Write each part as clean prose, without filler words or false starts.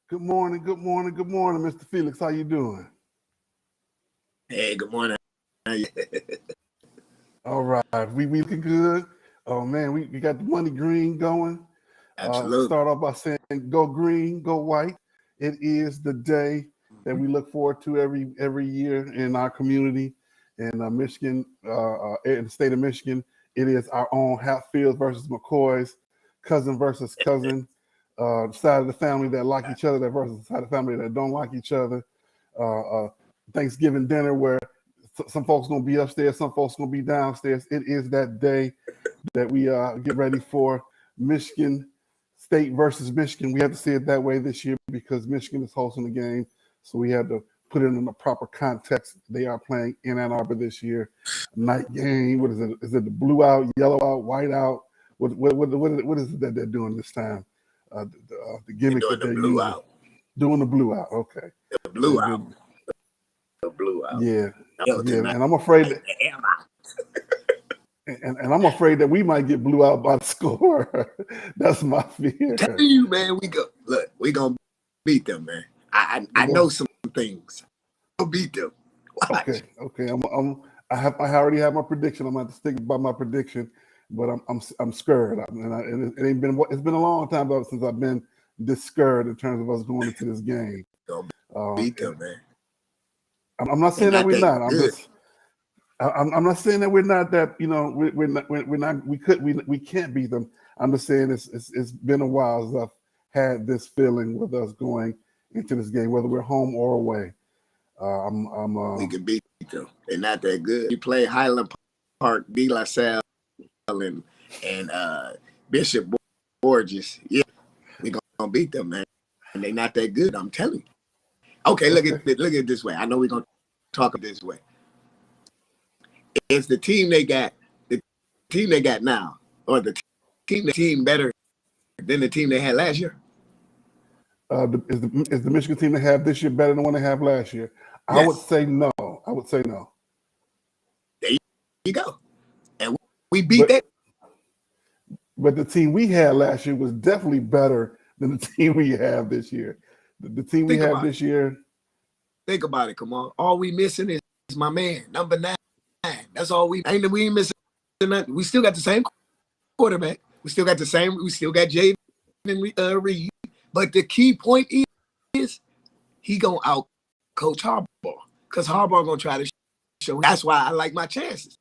Good morning, Mr. Felix. How you doing? Hey, good morning. All right, we looking good. Oh man, we got the money green going. Absolutely. Start off by saying, "Go green, go white." It is the day that we look forward to every year in our community in Michigan, in the state of Michigan. It is our own Hatfield versus McCoy's, cousin versus cousin. Side of the family that like each other, that versus the side of the family that don't like each other. Thanksgiving dinner where some folks gonna be upstairs, some folks gonna be downstairs. It is that day that we get ready for Michigan State versus Michigan. We have to see it that way this year because Michigan is hosting the game, so we had to put it in the proper context. They are playing in Ann Arbor this year. Night game. What is it? Is it the blue out, yellow out, white out? What is it that they're doing this time? The gimmick that they're blue using. Out. Doing the blue out. Okay. The blue out. The blue out. Yeah. And I'm afraid that, and I'm afraid that we might get blew out by the score. That's my fear. Tell you, man, we gonna beat them, man. I know some things. We'll beat them. Watch. Okay. I already have my prediction. I'm gonna have to stick by my prediction, but I'm scared. It's been a long time since I've been this scared in terms of us going into this game. Beat them, man. I'm not saying that we're not. I'm not saying that we're not. That we're not. We can't beat them. I'm just saying it's been a while since I've had this feeling with us going into this game, whether we're home or away. We can beat them. They're not that good. You play Highland Park, De La Salle, and Bishop Borges. Yeah, we're gonna beat them, man. And they're not that good. I'm telling you. Okay, look at it this way. I know we're gonna talk this way. Is the team they got now, or the team better than the team they had last year? Is the Michigan team they have this year better than the one they have last year? Yes. I would say no. There you go. And we beat that. But the team we had last year was definitely better than the team we have this year. The team we have this year. Think about it, come on. All we missing is my man, number 9. That's all we ain't missing nothing. We still got the same quarterback. We still got Jaden and Reed. But the key point is he gonna out coach Harbaugh. Because Harbaugh gonna try to show. That's why I like my chances.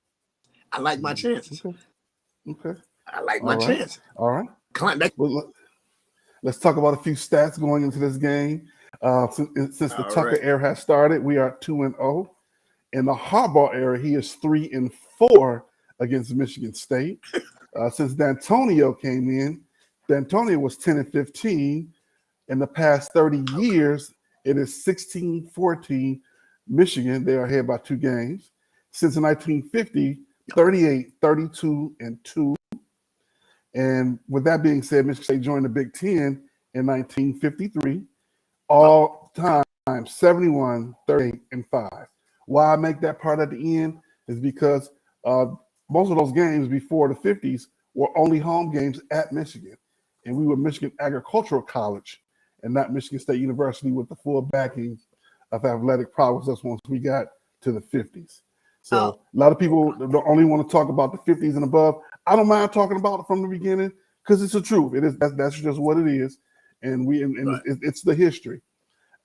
Okay. I like my chances. All right. Well, let's talk about a few stats going into this game. Since the Tucker era has started, we are 2-0. In the Harbaugh era, he is 3-4 against Michigan State. Since D'Antonio came in, D'Antonio was 10-15. In the past 30 years, it is 16-14. Michigan, they are ahead by 2 games. Since 1950, 38-32-2. And with that being said, Michigan State joined the Big Ten in 1953. All time 71-38-5. Why I make that part at the end is because most of those games before the 50s were only home games at Michigan. And we were Michigan Agricultural College and not Michigan State University with the full backing of athletic prowess once we got to the 50s. So a lot of people don't only want to talk about the 50s and above. I don't mind talking about it from the beginning because it's the truth. It is that's just what it is, and it's the history.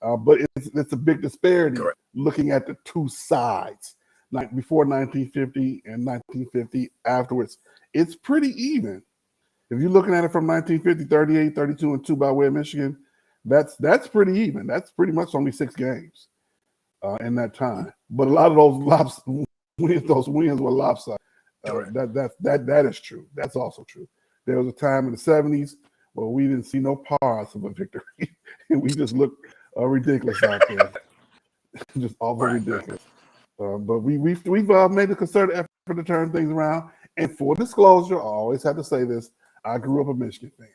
But it's a big disparity looking at the two sides, like before 1950 and 1950 afterwards. It's pretty even. If you're looking at it from 1950, 38, 32-2 by way of Michigan, that's pretty even. That's pretty much only 6 games in that time. But a lot of those wins were lopsided. That is true. That's also true. There was a time in the 70s where we didn't see no parts of a victory, and we just looked ridiculous out there, just awful ridiculous. But we've made a concerted effort to turn things around. And for disclosure, I always have to say this: I grew up a Michigan fan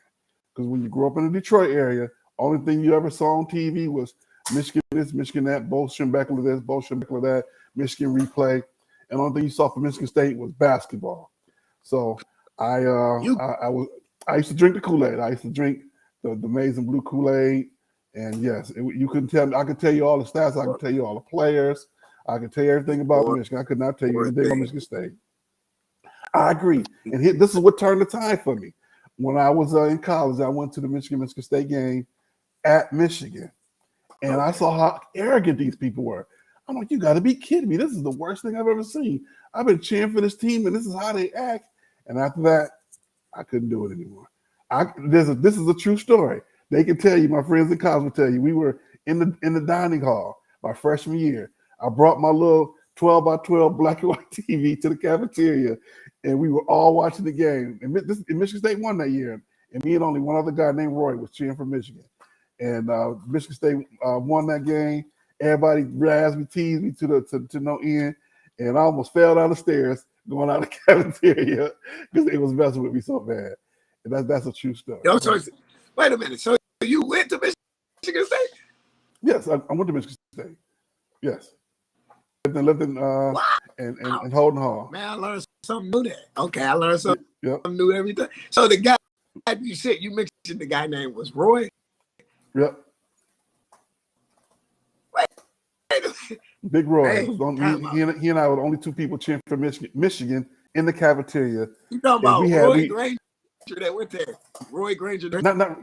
because when you grew up in the Detroit area, only thing you ever saw on TV was Michigan this, Michigan that, Bo Schembechler this, Bo Schembechler that, Michigan replay. And the only thing you saw from Michigan State was basketball. So I used to drink the Kool-Aid. I used to drink the Maize and Blue Kool-Aid And yes, you couldn't tell me. I could tell you all the stats. I could tell you all the players. I could tell you everything about Michigan. I could not tell you anything about Michigan State. I agree. And this is what turned the tide for me. When I was in college, I went to the Michigan State game at Michigan. And I saw how arrogant these people were. I'm like, you got to be kidding me. This is the worst thing I've ever seen. I've been cheering for this team, and this is how they act. And after that, I couldn't do it anymore. This is a true story. They can tell you, my friends in college will tell you, we were in the dining hall my freshman year. I brought my little 12 by 12 black and white TV to the cafeteria, and we were all watching the game. And Michigan State won that year. And me and only one other guy named Roy was cheering for Michigan. And Michigan State won that game. Everybody razzed me, teased me to no end, and I almost fell down the stairs going out of the cafeteria because they was messing with me so bad. And that's a true story. Yo, so wait a minute. So you went to Michigan State? Yes, I went to Michigan State. Yes, lived in wow. and Holden Hall. Man, I learned something new there. Okay, I learned something new every day. So the guy you mentioned, the guy name was Roy. Yep. Big Roy. He and I were the only two people cheering for Michigan in the cafeteria. You talking about Roy Granger that went there? Roy Granger. Not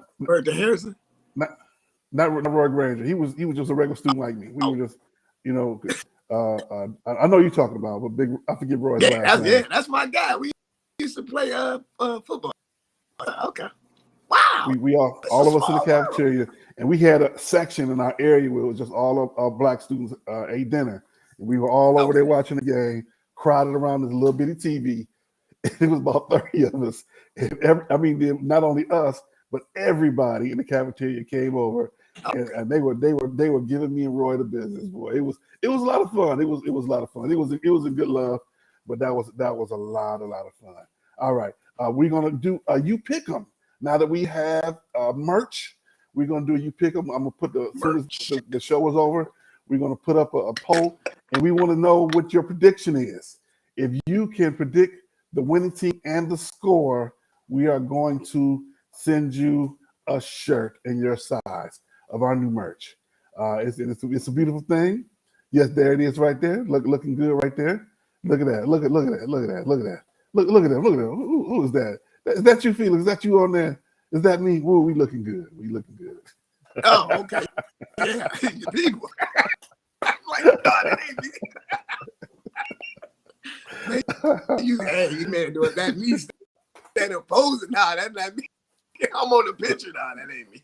Harrison. Not Roy Granger. He was just a regular student like me. We were just, I know you're talking about, but I forget Roy's last name. That's my guy. We used to play football. Okay. Wow. We all of us in the cafeteria, and we had a section in our area where it was just all of our black students ate dinner. And we were all over there watching the game, crowded around this little bitty TV. It was about 30 of us. And not only us, but everybody in the cafeteria came over, and they were giving me and Roy the business. Boy, it was a lot of fun. It was a lot of fun. It was a good love, but that was a lot of fun. All right, we're gonna do you pick 'em. Now that we have merch, we're gonna do you pick 'em. I'm gonna put as soon as the show is over, we're gonna put up a poll, and we want to know what your prediction is. If you can predict the winning team and the score, we are going to send you a shirt in your size of our new merch. It's a beautiful thing. Yes, there it is right there. Looking good right there. Look at that. Look at that. Look at that. Look at that. Look at that. Who is that? Is that you, Felix? Is that you on there? Is that me? Whoa, we looking good. We looking good. Oh, okay. Yeah, people. I'm like, no, that ain't me. Hey, man, doing that me standing opposing. Nah, that's not me. I'm on the picture now. That ain't me.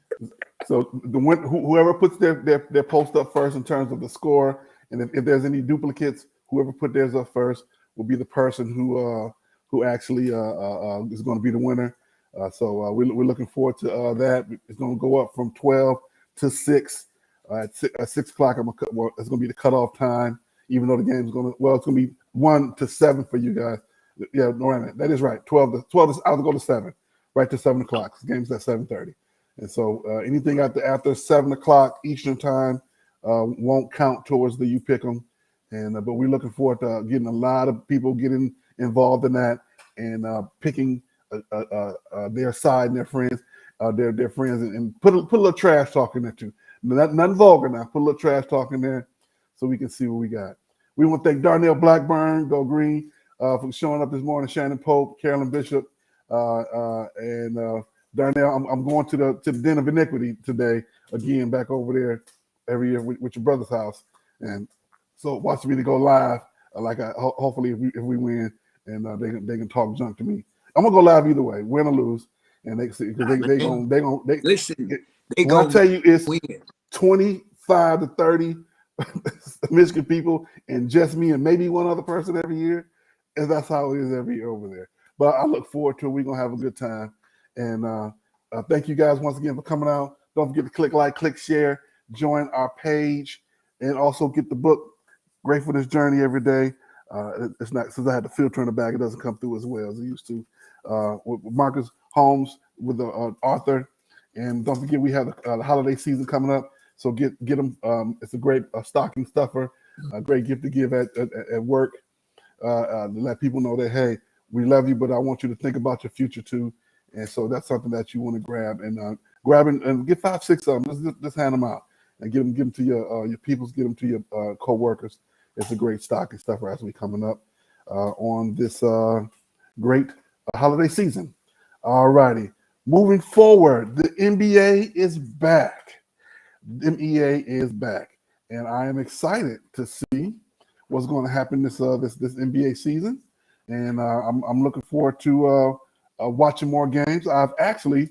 So whoever puts their post up first in terms of the score, and if there's any duplicates, whoever put theirs up first will be the person who actually is going to be the winner. So we're looking forward to that. It's going to go up from 12 to 6. At 6 o'clock, it's going to be the cutoff time, even though the game is it's going to be 1 to 7 for you guys. Yeah, no, wait a minute. That is right. 12 to I'll go to 7, right to 7 o'clock. The game's at 7:30. And so anything after 7 o'clock Eastern time won't count towards the you pick 'em. And but we're looking forward to getting a lot of people getting involved in that and picking their side and their friends, and put a little trash talk in there too. Nothing vulgar now. Put a little trash talk in there so we can see what we got. We want to thank Darnell Blackburn, Go Green, for showing up this morning. Shannon Pope, Carolyn Bishop, and Darnell. I'm going to the Den of Iniquity today again, back over there every year with your brother's house, and so watch me to go live. Hopefully if we win, and they can talk junk to me. I'm gonna go live either way, win or lose, and they see because they gonna listen. When I tell you it's 25 to 30 Michigan people and just me and maybe one other person every year, and that's how it is every year over there. But I look forward to it. We're gonna have a good time, and thank you guys once again for coming out. Don't forget to click like, click share, join our page, and also get the book Gratefulness Journey every day. It's not, since I had the filter in the back, it doesn't come through as well as it used to. With Marcus Holmes, with the author. And don't forget, we have the holiday season coming up. So get them. It's a great stocking stuffer, a great gift to give at work, to let people know that, hey, we love you, but I want you to think about your future too. And so that's something that you want to grab. And grabbing and get 5, 6 of them. Just hand them out and give them to your peoples, give them to your co-workers. It's a great stocking stuffer as we coming up on this great holiday season. All righty. Moving forward, the NBA is back. The NBA is back. And I am excited to see what's going to happen this NBA season. And I'm looking forward to watching more games. I've actually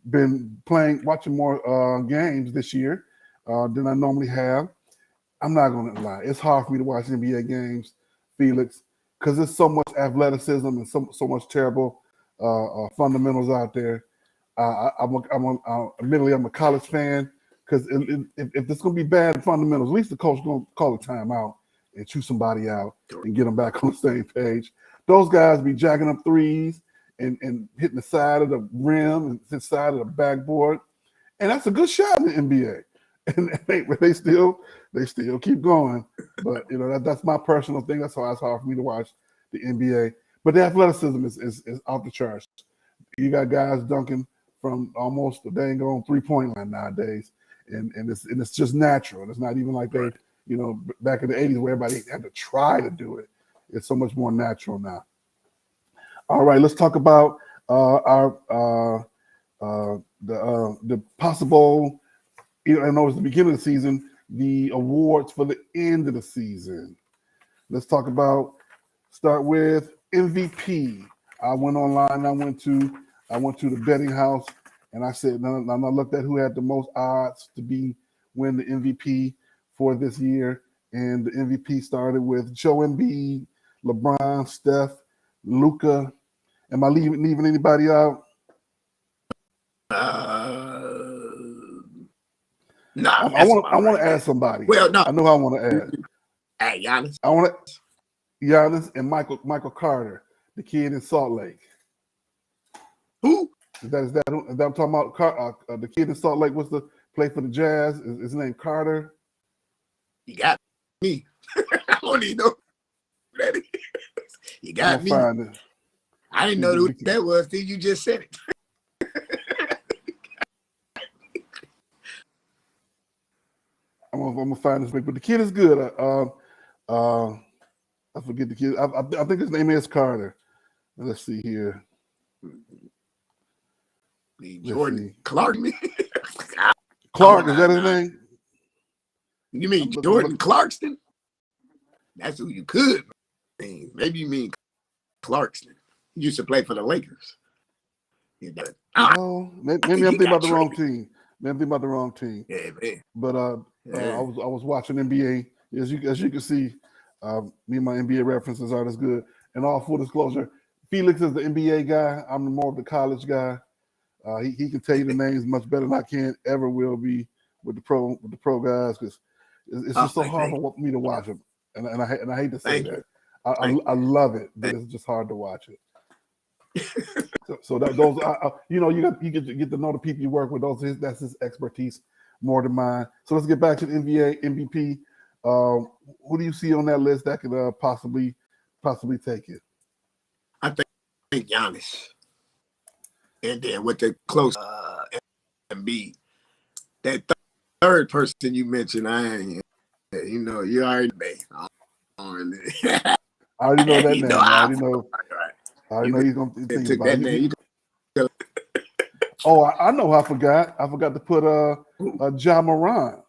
been watching more games this year than I normally have. I'm not going to lie. It's hard for me to watch NBA games, Felix, because there's so much athleticism and so much terrible fundamentals out there. Admittedly, I'm a college fan because if it's going to be bad fundamentals, at least the coach is going to call a timeout and chew somebody out and get them back on the same page. Those guys be jacking up threes and hitting the side of the rim and the side of the backboard, and that's a good shot in the NBA. And they still keep going. But you know that's my personal thing. That's why it's hard for me to watch the NBA. But the athleticism is off the charts. You got guys dunking from almost the dang on 3-point line nowadays, and it's just natural. It's not even like they, back in the 80s where everybody had to try to do it. It's so much more natural now. All right, let's talk about the possible. I know it's the beginning of the season. The awards for the end of the season. Let's start with MVP. I went online. I went to the betting house, and I said, and I looked at who had the most odds to win the MVP for this year. And the MVP started with Joe Embiid, LeBron, Steph, Luka. Am I leaving anybody out? No, I want to add somebody. Well, no, I know who I want to add. Hey, Giannis. I want Giannis and Michael Carter, the kid in Salt Lake. Who? Is that I'm talking about? The kid in Salt Lake. What's the play for the Jazz? Is his name Carter? You got me. I don't even know who that is. You got me. I didn't know who that was till you just said it. I'm gonna find this, but the kid is good. I forget the kid. I think his name is Carter. Let's see here. Jordan Clark. Clark, is that his name? You mean Jordan Clarkson? That's who you could mean. Maybe you mean Clarkson. He used to play for the Lakers. Oh, maybe I'm thinking about the wrong team. Maybe I'm thinking about the wrong team. Yeah, man. But I was watching NBA. As you can see, me and my NBA references aren't as good. And all full disclosure, Felix is the NBA guy. I'm more of the college guy. He can tell you the names much better than I ever will be with the pro guys because it's just so hard for me to watch them. And I hate to say that. I love it, but it's just hard to watch it. So those you get to know the people you work with. That's his expertise more than mine. So let's get back to the NBA MVP. Who do you see on that list that could possibly take it? I think Giannis, and then with the close Embiid. That third person you mentioned, you already made. I already know that name. I already know he's gonna think about it. Oh, I know. I forgot to put Ja Morant.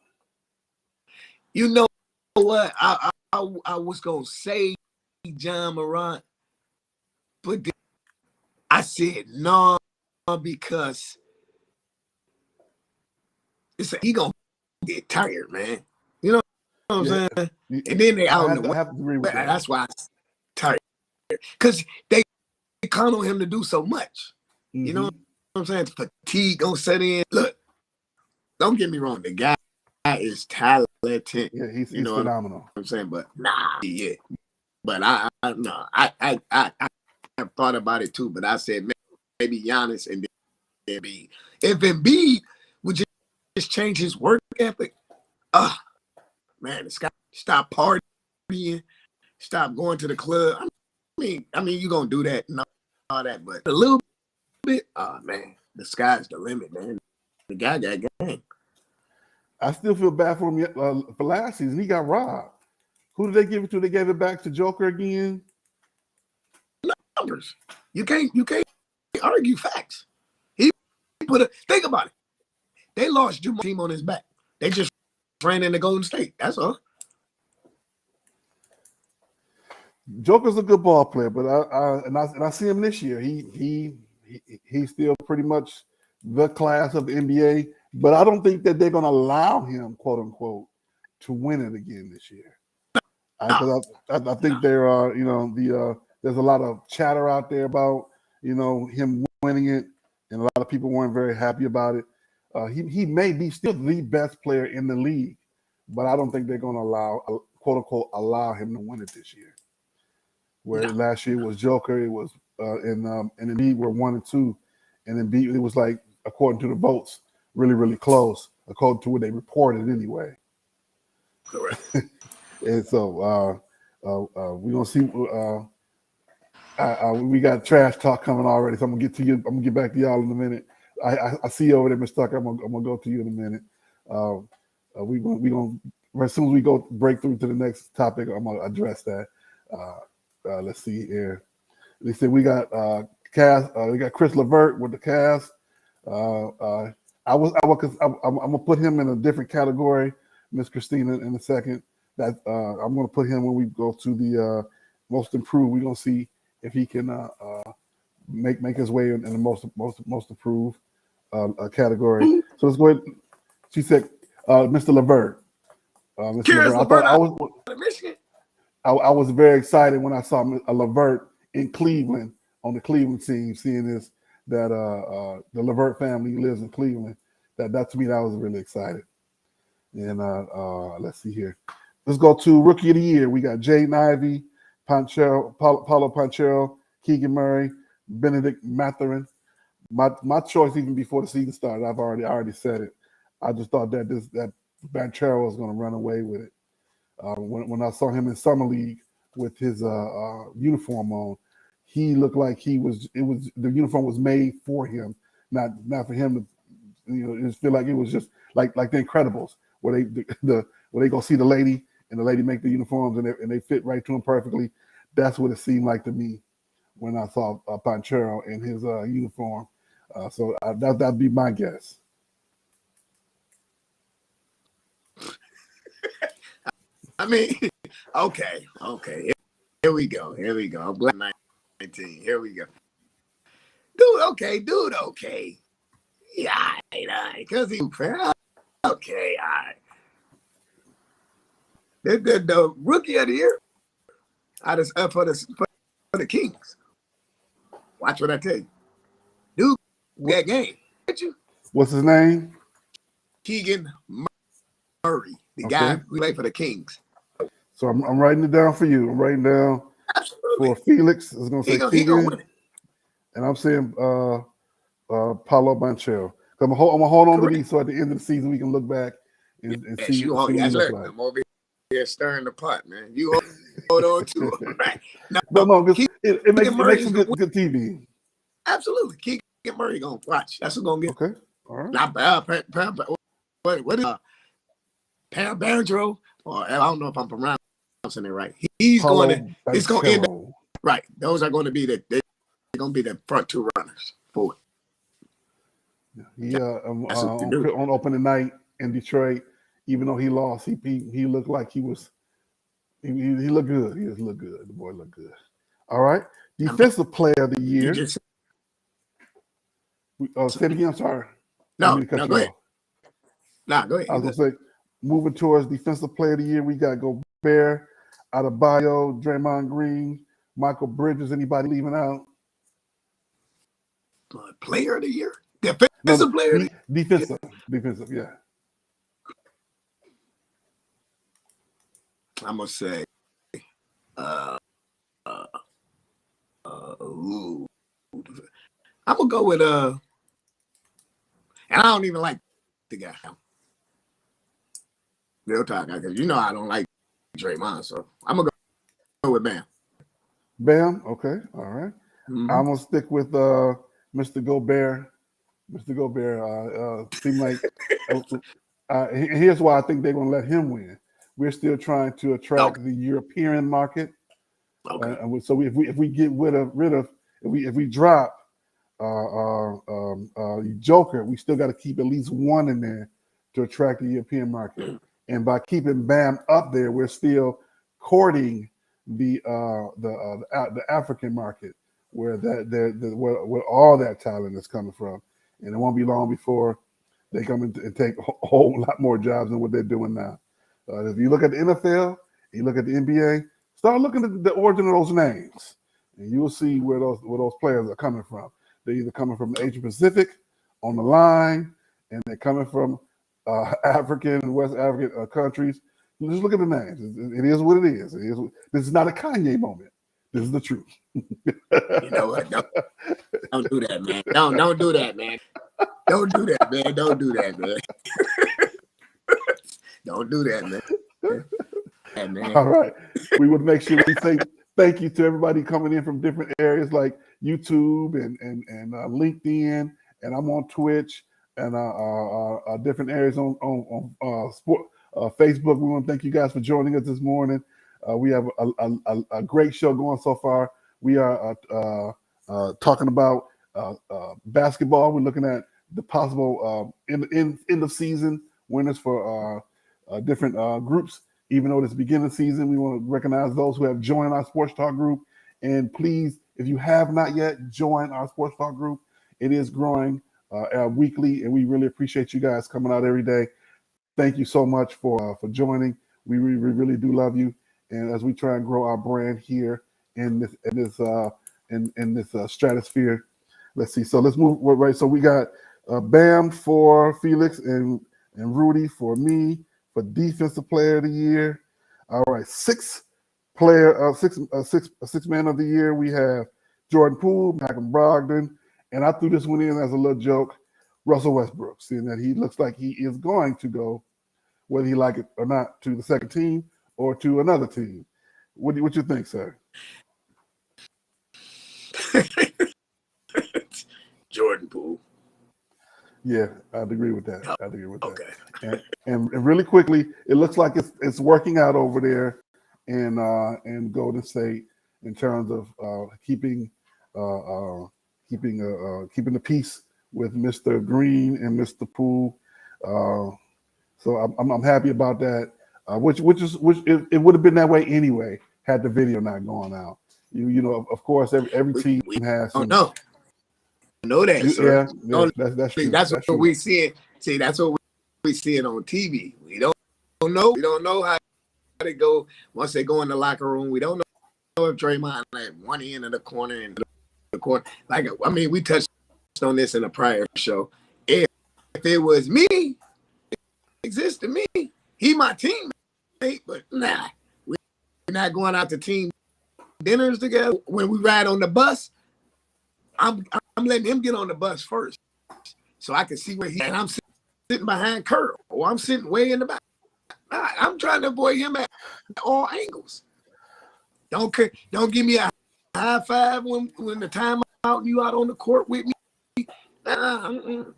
You know what? I was gonna say Ja Morant, but then I said no because he gonna get tired, man. You know what I'm saying? And then they out in the way. That's why I'm tired because they count on him to do so much. Mm-hmm. You know what I'm saying? Fatigue gonna set in. Look, don't get me wrong. The guy is talented. Yeah, he's phenomenal. What I'm saying, but yeah. But I have thought about it too. But I said maybe Giannis and then Embiid. If Embiid would just change his work ethic, man, this guy stop partying, stop going to the club. I mean, you're gonna do that and all that, but a little bit, man, the sky's the limit, man. The guy got game. I still feel bad for him for last season. He got robbed. Who did they give it to? They gave it back to Joker again. Numbers. You can't argue facts. He think about it. They lost Jamal team on his back. They just ran into Golden State. That's all. Joker's a good ball player, but I see him this year. He's still pretty much the class of the NBA. But I don't think that they're going to allow him, quote unquote, to win it again this year. I think there are, there's a lot of chatter out there about, him winning it, and a lot of people weren't very happy about it. He may be still the best player in the league, but I don't think they're going to allow him to win it this year. Where last year was Joker, it was and Embiid were 1 and 2, and Embiid, it was like, according to the votes, really, really close, according to what they reported anyway. Correct. And so we're gonna see. We got trash talk coming already, so I'm gonna get to you. I'm gonna get back to y'all in a minute. I see you over there, Mr. Tucker. I'm gonna go to you in a minute. We gonna as soon as we go break through to the next topic, I'm gonna address that. Let's see here. They said we got we got Chris LeVert with the Cavs. I'm gonna put him in a different category, Miss Christina, in a second. That I'm gonna put him when we go to the most improved. We're gonna see if he can make his way in the most improved category. So let's go ahead. She said, Mr. LeVert. Mr. LeVert. I was very excited when I saw LeVert in Cleveland on the Cleveland team, seeing this that the LeVert family lives in Cleveland. That to me, that was really excited. And let's see here. Let's go to Rookie of the Year. We got Jaden Ivey, Paulo Panchero, Keegan Murray, Benedict Mathurin. My choice even before the season started, I already said it. I just thought that Banchero was going to run away with it. When I saw him in summer league with his uniform on, he looked like the uniform was made for him, not for him to just feel like it was just like the Incredibles, where they go see the lady and the lady make the uniforms and they fit right to him perfectly. That's what it seemed like to me when I saw Panchero in his uniform. So that'd be my guess. I mean, okay. Here we go. I'm glad 19. Here we go. Dude, okay. Yeah, because he's fair. Okay, all right. The Rookie of the Year for the Kings. Watch what I tell you. Dude, that game. What's his name? Keegan Murray, the guy who played for the Kings. So I'm writing it down for you. I'm writing down for Felix. It's going to say Keegan. And I'm saying Paulo Banchero. I'm going to hold on to these so at the end of the season we can look back and see what he looks like. I'm over here stirring the pot, man. You hold on to it. Right? No, it makes some good TV. Absolutely. Keegan Murray going to watch. That's what going to get. Okay. All right. Not what is Pam Banjo? Or I don't know if I'm pronouncing it right. He's going to end up right. Those are going to be the front two runners for it. Yeah, on opening night in Detroit, even though he lost, he looked like he looked good. He just looked good. The boy looked good. All right, Defensive Player of the Year. Say it again. I'm sorry. No, go ahead. Nah, go ahead. I was gonna say, moving towards Defensive Player of the Year, we got Gobert, Adebayo, Draymond Green, Michael Bridges. Anybody leaving out? Player of the Year? Defensive player? Defensive, yeah. I'm going to say, I'm going to go with, and I don't even like the guy. Real talk, because I don't like Draymond, so I'm going to go with Bam. Bam? Okay, all right. Mm-hmm. I'm going to stick with Mr. Gobert. Mr. Gobert seemed like. Here's why I think they're going to let him win. We're still trying to attract the European market. Okay. So if we get rid of if we drop Joker, we still got to keep at least one in there to attract the European market. And by keeping Bam up there, we're still courting the African market, where where all that talent is coming from. And it won't be long before they come in and take a whole lot more jobs than what they're doing now. If you look at the NFL, you look at the NBA, start looking at the origin of those names, and you will see where those players are coming from. They're either coming from the Asian Pacific on the line, and they're coming from African and West African countries. Just look at the names. It is what it is. This is not a Kanye moment. This is the truth. You know what? Don't do that, man. Don't do that, man. Don't do that, man. Don't do that, man. Don't do that, man. Man. All right. We would make sure we say thank you to everybody coming in from different areas like YouTube and LinkedIn, and I'm on Twitch and different areas on Facebook. We want to thank you guys for joining us this morning. We have a great show going so far. We are talking about basketball. We're looking at the possible end of season winners for different groups. Even though it's beginning of season, we want to recognize those who have joined our Sports Talk group. And please, if you have not yet joined our Sports Talk group, it is growing weekly, and we really appreciate you guys coming out every day. Thank you so much for joining. We really do love you. And as we try and grow our brand here in this stratosphere, let's see. So let's move right. So we got Bam for Felix and Rudy for me for Defensive Player of the Year. All right, six man of the year. We have Jordan Poole, Malcolm Brogdon, and I threw this one in as a little joke. Russell Westbrook, seeing that he looks like he is going to go, whether he like it or not, to the second team or to another team. What you think, sir? Jordan Poole. Yeah, I'd agree with that. Okay. And really quickly, it looks like it's working out over there in Golden State in terms of keeping the peace with Mr. Green and Mr. Poole. So I'm happy about that. Which it would have been that way anyway had the video not gone out. You know, of course, every team has some. No. Know that, sir. Yeah, that's true. That's what we see. See, that's what we see it on TV. We don't know. We don't know how they go once they go in the locker room. We don't know if Draymond at one end of the corner and the corner. Like, I mean, we touched on this in a prior show. If it was me, it exists to me. He my teammate, but nah, we're not going out to team dinners together. When we ride on the bus, I'm letting him get on the bus first, so I can see where he. And I'm sitting behind Curl, or I'm sitting way in the back. I'm trying to avoid him at all angles. Don't give me a high five when the time out you out on the court with me. No.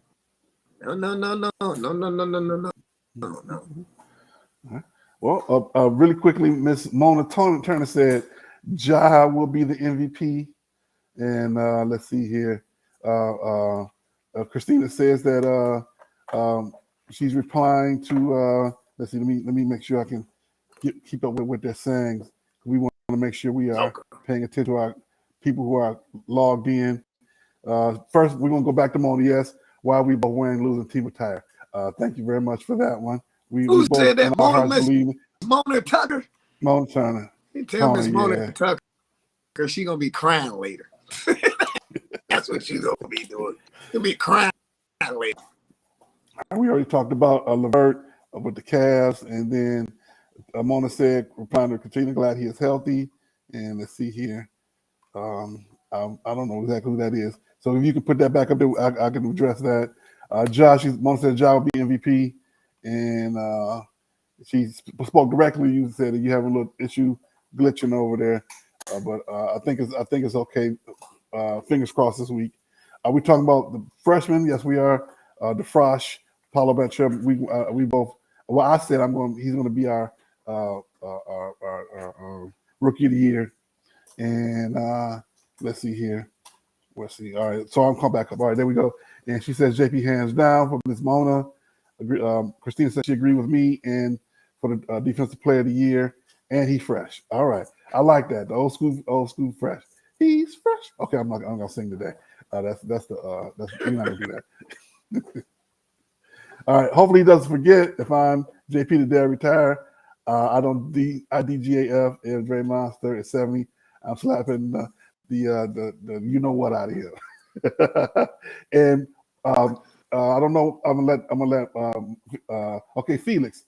Well, really quickly, Miss Mona Turner said Ja will be the MVP, and let's see here. Christina says that she's replying to. Let's see. Let me make sure I can keep up with what they're saying. We want to make sure we are paying attention to our people who are logged in. First, we're gonna go back to Mona. Yes, why are we both wearing losing team attire? Thank you very much for that one. We both said that? Mona Tucker. Mona Turner. You tell Miss Mona Tucker she gonna be crying later. That's what she's gonna be doing. She'll be crying later. We already talked about LeVert with the Cavs, and then Mona said, replying to Katrina, glad he is healthy. And let's see here. I don't know exactly who that is. So if you can put that back up there, I can address that. Josh, Mona said Ja will be MVP, and she spoke directly to you and said that you have a little issue glitching over there, but I think it's okay. Fingers crossed this week. Are we talking about the freshmen? Yes, we are. The Frosh, Paulo Bencher. We both. Well, I said he's going to be our rookie of the year. And let's see here. Let's see. All right. So I'm coming back up. All right, there we go. And she says JP hands down for Miss Mona. Christina said she agreed with me and for the defensive player of the year. And he's fresh. All right. I like that. The old school fresh. He's fresh. Okay, I'm gonna sing today. We're not gonna do that. All right. Hopefully he doesn't forget if I'm JP the day I retire. I DGAF and Dre Monster at 70. I'm slapping the you know what out of here. And I don't know. I'm gonna let okay, Felix.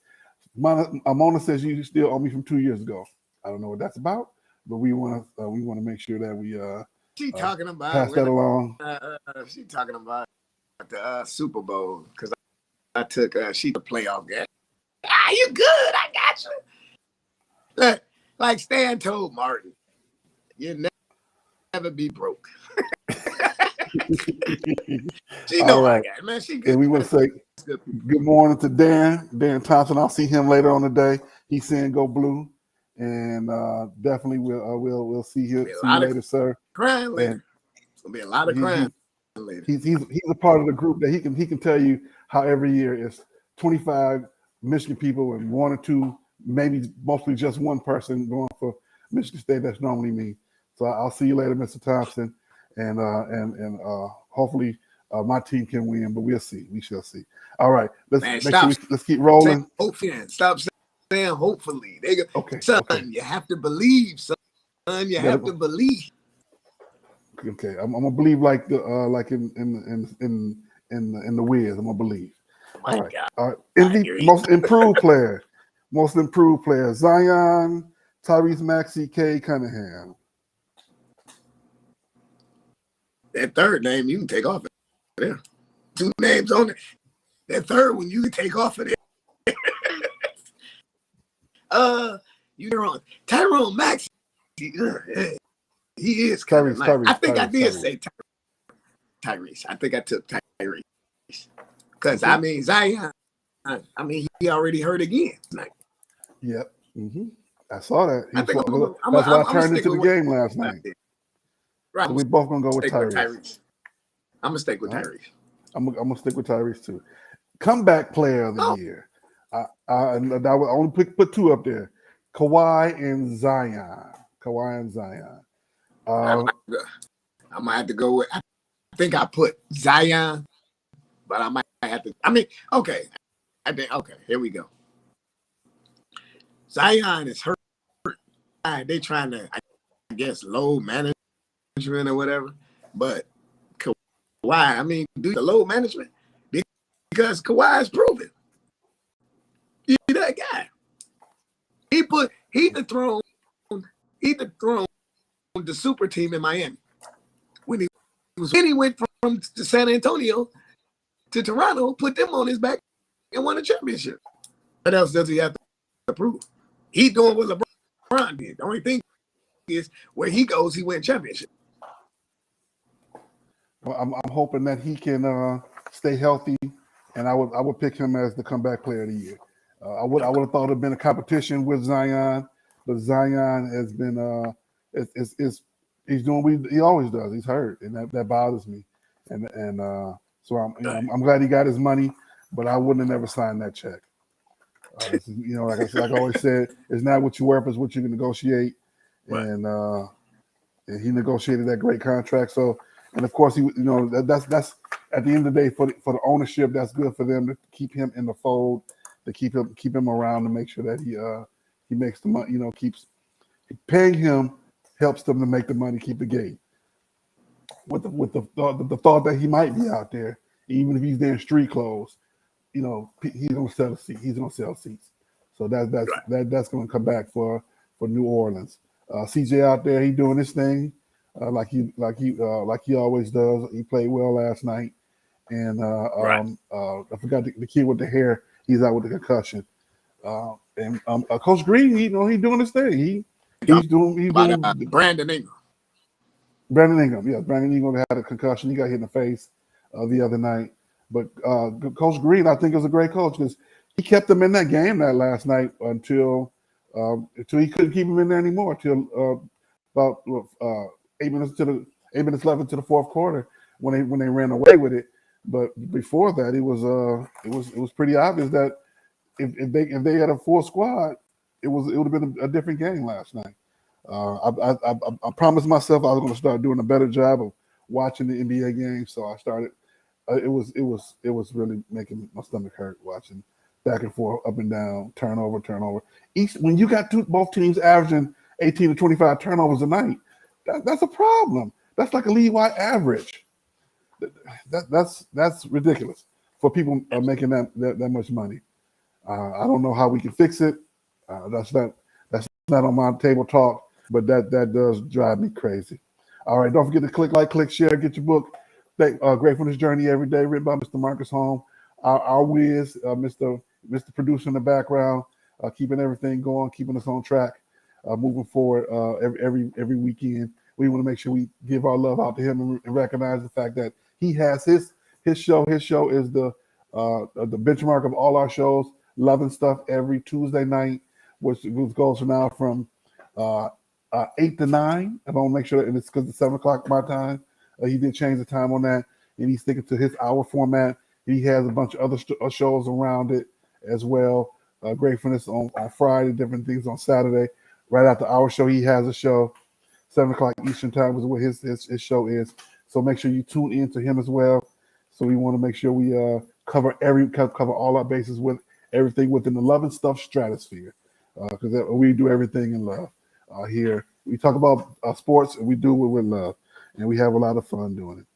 Mona says you still owe me from 2 years ago. I don't know what that's about, but we want to make sure that we she talking about pass that along. She talking about the Super Bowl because I took she the playoff game. You good? I got you. Look, like Stan told Martin, you never be broke. She know I got it, man. She good. And we want to say good morning to Dan Thompson. I'll see him later on today. He's saying go blue, and definitely we'll see you later, sir. Crying later. It's gonna be a lot of crying later. He's a part of the group that he can tell you how every year it's 25 Michigan people and 1 or 2, maybe mostly just one person going for Michigan State. That's normally me. So I'll see you later, Mr. Thompson, and hopefully my team can win, but we'll see. We shall see. All right, let's keep rolling. Stop saying hopefully. They go, okay, son, okay. You have to believe, son. You have to believe. Okay, I'm gonna believe like in the Wiz. I'm gonna believe. My God. All right. Most improved player, Zion, Tyrese Maxey, K. Cunningham. That third name you can take off of there. 2 names on it. That third one you can take off of there. You're wrong. Tyrone Maxey. He is Tyrese. I think I did say Tyrese. I think I took Tyrese. Because, I mean, Zion, he already hurt again tonight. Yep. Mm-hmm. I saw that. That's why I turned into the game last night. Right. So we both going to go with Tyrese. I'm going to stick with Tyrese. I'm going to stick with Tyrese, too. Comeback player of the year. I only put 2 up there. Kawhi and Zion. I might have to go with, I think I put Zion, but I might have to, okay. Here we go. Zion is hurt. They trying to, I guess, load management or whatever. But Kawhi, do the load management because Kawhi is proven. He's that guy. He dethroned the super team in Miami when he went from San Antonio to Toronto, put them on his back and won a championship. What else does he have to prove? He doing what LeBron did. The only thing is where he goes, he wins championship. Well, I'm hoping that he can stay healthy, and I would pick him as the comeback player of the year. I would have thought it'd been a competition with Zion, but Zion has been he's doing what he always does. He's hurt, and that bothers me. And so I'm glad he got his money, but I wouldn't have never signed that check. Like I always said, it's not what you worth, it's what you can negotiate. Right. And he negotiated that great contract. So, and of course, that's at the end of the day for the ownership. That's good for them to keep him in the fold, to keep him around, to make sure that he makes the money. Keeps paying him helps them to make the money, keep the game. With the thought that he might be out there, even if he's there in street clothes, he's gonna sell a seat. He's gonna sell seats. So that's gonna come back for New Orleans. CJ out there, he doing his thing, like he always does. He played well last night, and I forgot the kid with the hair. He's out with the concussion. And Coach Green, he doing his thing. He's doing Brandon Ingram. Brandon Ingram, yeah, Brandon Ingram had a concussion. He got hit in the face the other night. But Coach Green, I think, is a great coach because he kept them in that game that last night until he couldn't keep them in there anymore. Till about 8 minutes left into the fourth quarter when they ran away with it. But before that, it was pretty obvious that if they had a full squad, it would have been a different game last night. I promised myself I was going to start doing a better job of watching the NBA games, so I started. It was really making my stomach hurt watching back and forth, up and down, turnover. When you got both teams averaging 18 to 25 turnovers a night, that's a problem. That's like a league-wide average. That's ridiculous for people making that much money. I don't know how we can fix it. That's not on my table talk, but that does drive me crazy. All right, don't forget to click, share, get your book, Gratefulness Journey Every Day, written by Mr. Marcus Holmes, our whiz, Mr. Producer in the background, keeping everything going, keeping us on track, moving forward every weekend. We want to make sure we give our love out to him and recognize the fact that he has his show. His show is the benchmark of all our shows. Loving Stuff every Tuesday night, which goes from 8 to 9. I want to make sure that it's because it's 7 o'clock my time. He did change the time on that, and he's sticking to his hour format. He has a bunch of other shows around it as well. Gratefulness on Friday, different things on Saturday. Right after our show, he has a show. 7 o'clock Eastern time is what his show is. So make sure you tune in to him as well. So we want to make sure we cover all our bases with everything within the Love and Stuff stratosphere, because we do everything in love here. We talk about sports and we do it with love, and we have a lot of fun doing it.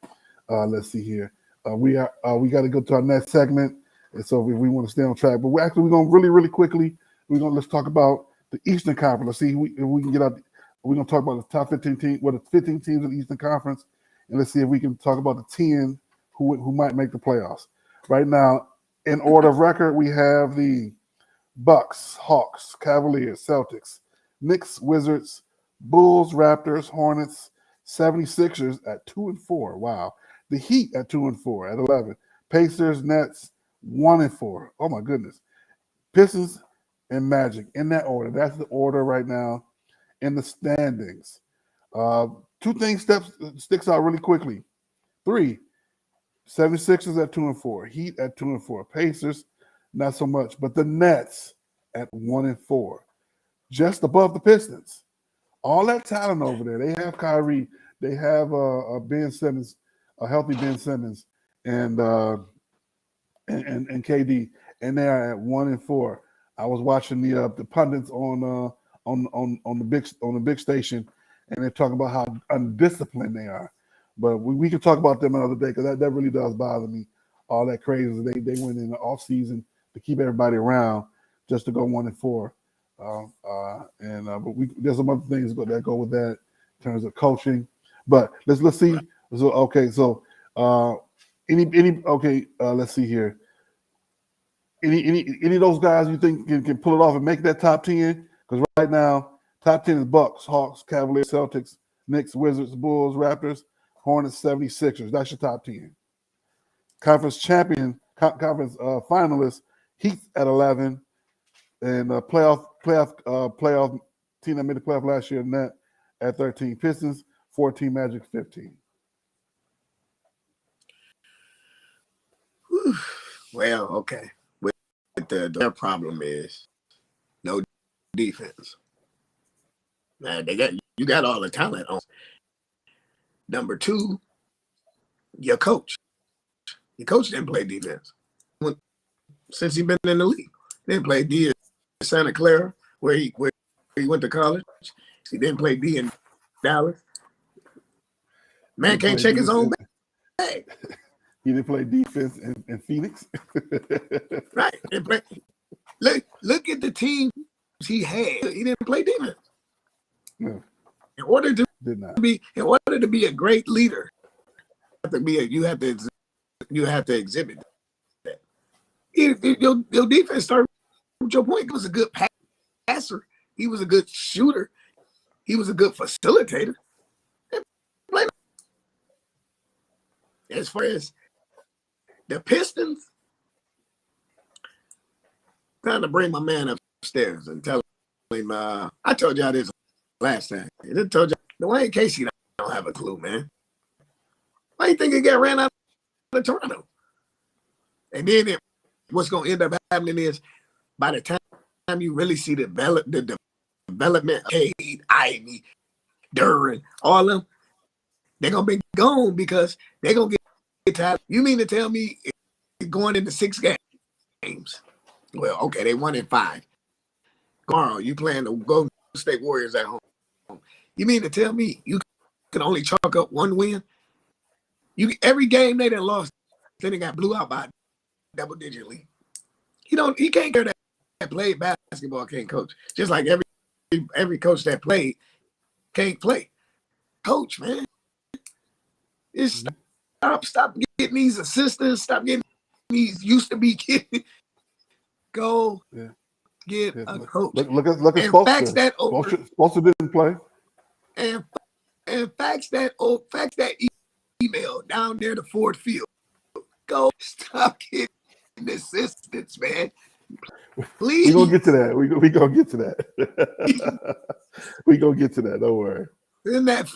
Let's see here. We got to go to our next segment, and so if we want to stay on track, but we're going really quickly. Let's talk about the Eastern Conference. Let's see if we can get out. We're going to talk about the top 15 teams, the 15 teams in the Eastern Conference, and let's see if we can talk about the 10 who might make the playoffs. Right now, in order of record, we have the Bucks, Hawks, Cavaliers, Celtics, Knicks, Wizards, Bulls, Raptors, Hornets, 76ers at 2-4. Wow. The Heat at 2-4 at 11. Pacers, Nets, 1-4. Oh my goodness. Pistons and Magic in that order. That's the order right now in the standings. Two things sticks out really quickly. 3, 76ers at 2-4. Heat at 2-4. Pacers, not so much. But the Nets at 1-4. Just above the Pistons. All that talent over there. They have Kyrie. They have Ben Simmons, a healthy Ben Simmons, and KD, and they are at 1-4. I was watching the pundits on the big station, and they're talking about how undisciplined they are. But we can talk about them another day, because that really does bother me. All that crazy. They went in the off season to keep everybody around just to go 1-4. But there's some other things that go with that in terms of coaching. But let's see. So okay, so let's see here. Any of those guys you think can pull it off and make that top 10? Because right now, top 10 is Bucks, Hawks, Cavaliers, Celtics, Knicks, Wizards, Bulls, Raptors, Hornets, 76ers. That's your top 10. Conference finalists, Heat at 11, and playoff team that made the playoff last year, Net at 13. Pistons, 14. Magic, 15. Well, okay. Their problem is no defense. Man, you got all the talent on. Number 2, your coach. Your coach didn't play defense since he's been in the league. He didn't play D in Santa Clara, where he went to college. He didn't play D in Dallas. Man can't check his own bag. He didn't play defense in Phoenix. Right. Look at the teams he had. He didn't play defense. No. In order to be a great leader, you have to exhibit that. Your defense started with your point. He was a good passer. He was a good shooter. He was a good facilitator. He didn't play as far as the Pistons, trying to bring my man upstairs and tell him, I told y'all this last time. I told y'all, Dwayne Casey don't have a clue, man. Why do you think he got ran out of Toronto? And then what's going to end up happening is by the time you really see the development, Cade, Ivy, Duran, all of them, they're going to be gone because they're going to get tired. You mean to tell me going into 6 games? Well, okay, they won in 5. Tomorrow, you playing the Golden State Warriors at home. You mean to tell me you can only chalk up 1 win? Every game they done lost, then they got blew out by double-digit lead. He can't care that played basketball can't coach. Just like every coach that played can't play. Coach, man. Stop getting these assistants. Stop getting these used to be kids. Go get a coach. Look at Spoelstra. Spoelstra didn't play. And fax that email down there to Ford Field. Go stop getting assistants, man. Please. We're gonna get to that. We're gonna get to that. We're gonna get to that. Don't worry. Send that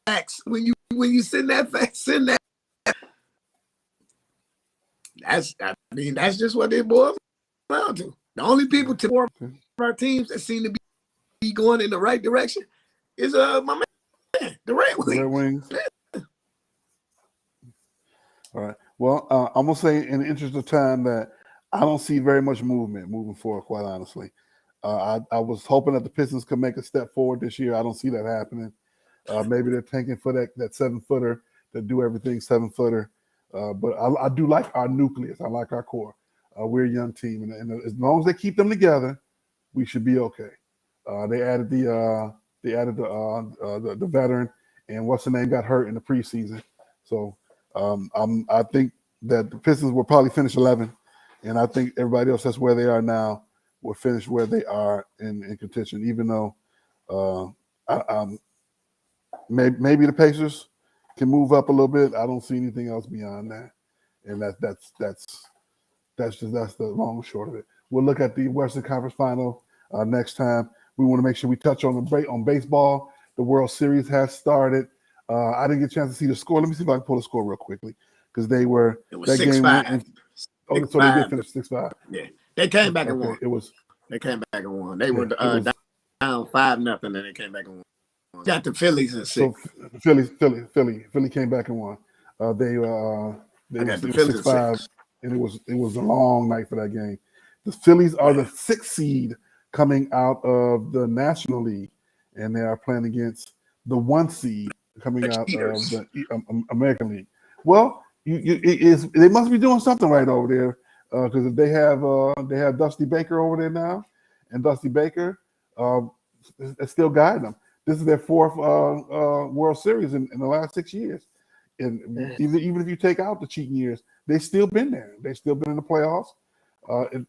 fax. When you send that fax, send that. That's just what it boils down to. The only people to our teams that seem to be going in the right direction is my man, the Red Wings. Red Wings. Yeah. All right. Well, I'm gonna say in the interest of time that I don't see very much movement moving forward, quite honestly. I was hoping that the Pistons could make a step forward this year. I don't see that happening. Maybe they're tanking for that 7-footer to do everything 7-footer. But I do like our nucleus. I like our core. We're a young team, and as long as they keep them together, we should be okay. They added the veteran, and what's the name got hurt in the preseason. So I think that the Pistons will probably finish 11. And I think everybody else that's where they are now will finish where they are in contention, even though maybe the Pacers can move up a little bit. I don't see anything else beyond that. And that's the long and short of it. We'll look at the Western Conference Final next time. We want to make sure we touch on baseball. The World Series has started. I didn't get a chance to see the score. Let me see if I can pull the score real quickly because it was 6-5. Oh, so they did finish 6-5. Yeah, they came back and won. They came back and won. They were down 5-0, and they came back and won. Got the Phillies in 6. So Philly came back and won. They got the Phillies 6-5, and it was a long night for that game. The Phillies are the 6th seed coming out of the National League, and they are playing against the 1 seed coming out of the American League. Well. They must be doing something right over there because they have Dusty Baker over there now, and Dusty Baker is still guiding them. This is their 4th World Series in the last 6 years, and even if you take out the cheating years, they've still been there. They've still been in the playoffs.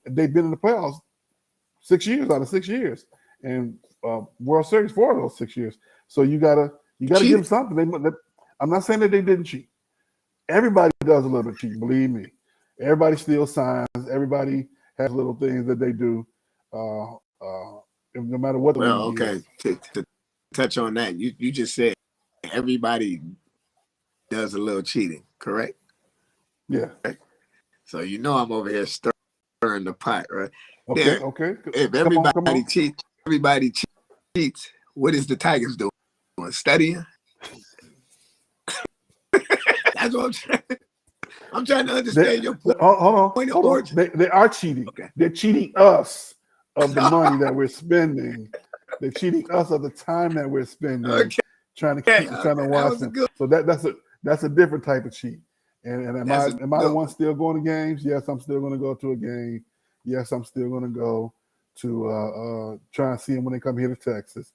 They've been in the playoffs 6 years out of 6 years, and World Series 4 of those 6 years. So you gotta give them something. I'm not saying that they didn't cheat. Everybody does a little bit cheating, believe me. Everybody steals signs. Everybody has little things that they do, no matter what. Well, okay. To touch on that, you just said everybody does a little cheating, correct? Yeah. Okay. So I'm over here stirring the pot, right? Okay. Now, Okay. If everybody cheats, what is the Tigers doing? Studying? That's what I'm trying to understand your point. Hold on. They are cheating. Okay. They're cheating us of the money that we're spending. They're cheating us of the time that we're spending trying to watch them. So that's a different type of cheat. And am I the one still going to games? Yes, I'm still going to go to a game. Yes, I'm still going to go to try and see them when they come here to Texas.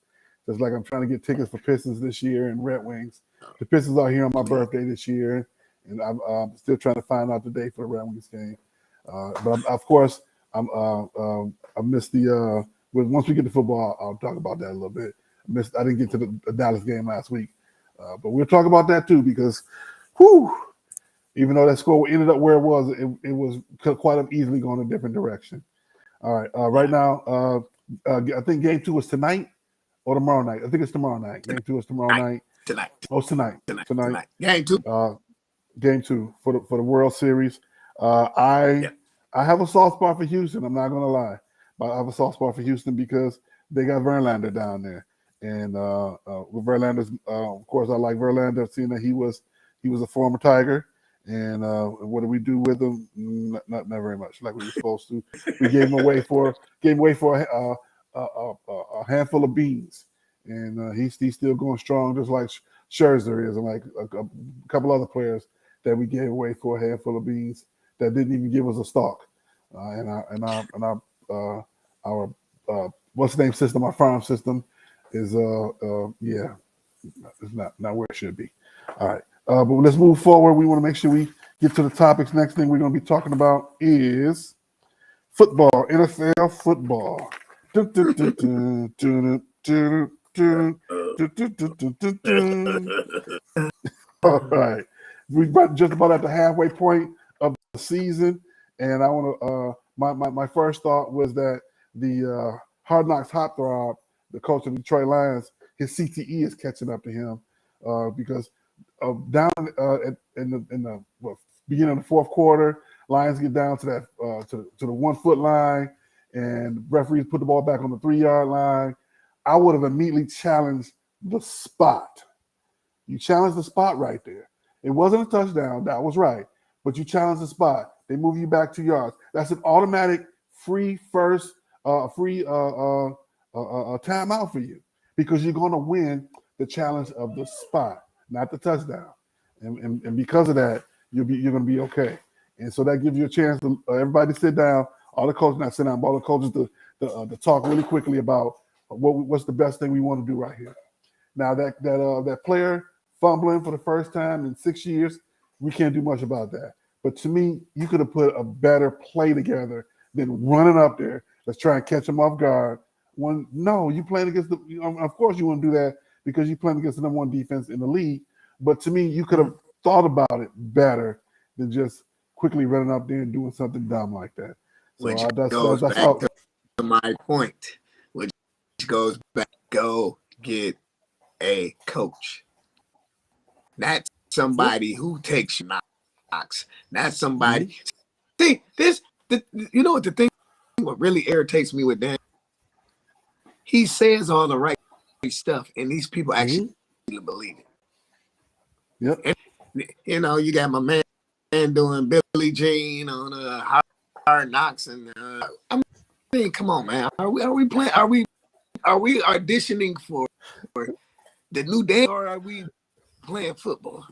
Just like I'm trying to get tickets for Pistons this year and Red Wings. The Pistons are here on my birthday this year, and I'm still trying to find out the date for the Red Wings game. But of course, I missed the. Once we get to football, I'll talk about that a little bit. I didn't get to the Dallas game last week, but we'll talk about that too because, Even though that score ended up where it was, it was could quite have easily gone a different direction. All right, right now, I think game 2 is tonight or tomorrow night. I think it's tomorrow night. Game 2 is tomorrow night. Tonight. Oh, it's tonight. Tonight. Game 2. Game 2 for the World Series. I have a soft spot for Houston. I'm not gonna lie, but I have a soft spot for Houston because they got Verlander down there, and with Verlander's, of course, I like Verlander, seeing that he was a former Tiger. And what do we do with him? Not very much, like we were supposed to. We gave him away for a handful of beans, and he's still going strong, just like Scherzer is, and like a couple other players that we gave away for a handful of beans that didn't even give us a stalk. Our what's the name system? Our farm system is it's not where it should be. All right. But let's move forward. We want to make sure we get to the topics. Next thing we're going to be talking about is football, NFL football. All right. We're just about at the halfway point of the season. And I want to, my first thought was that the Hard Knocks Hot Throb, the coach of the Detroit Lions, his CTE is catching up to him because down in the beginning of the fourth quarter, Lions get down to that to the 1 foot line, and referees put the ball back on the 3-yard line. I would have immediately challenged the spot. You challenged the spot right there. It wasn't a touchdown, that was right, but you challenged the spot. They move you back 2 yards. That's an automatic free timeout for you because you're going to win the challenge of the spot, not the touchdown, and because of that, you're going to be okay. And so that gives you a chance to everybody sit down, all the coaches not sit down, but all the coaches to talk really quickly about what's the best thing we want to do right here. Now that player fumbling for the first time in 6 years, we can't do much about that. But to me, you could have put a better play together than running up there. Let's try and catch him off guard. No, you playing against of course you want to do that because you're playing against the number 1 defense in the league. But to me, you could have thought about it better than just quickly running up there and doing something dumb like that. So Which goes back to my point. Which goes back, go get a coach. Not somebody who takes you knocks. Not somebody. See, you know what the thing, what really irritates me with Dan? He says all the right stuff, and these people actually believe it. Yep. And, you know, you got my man doing Billie Jean on Hard Knocks, and I mean, come on, man. Are we playing? Are we auditioning for the new day, or are we playing football?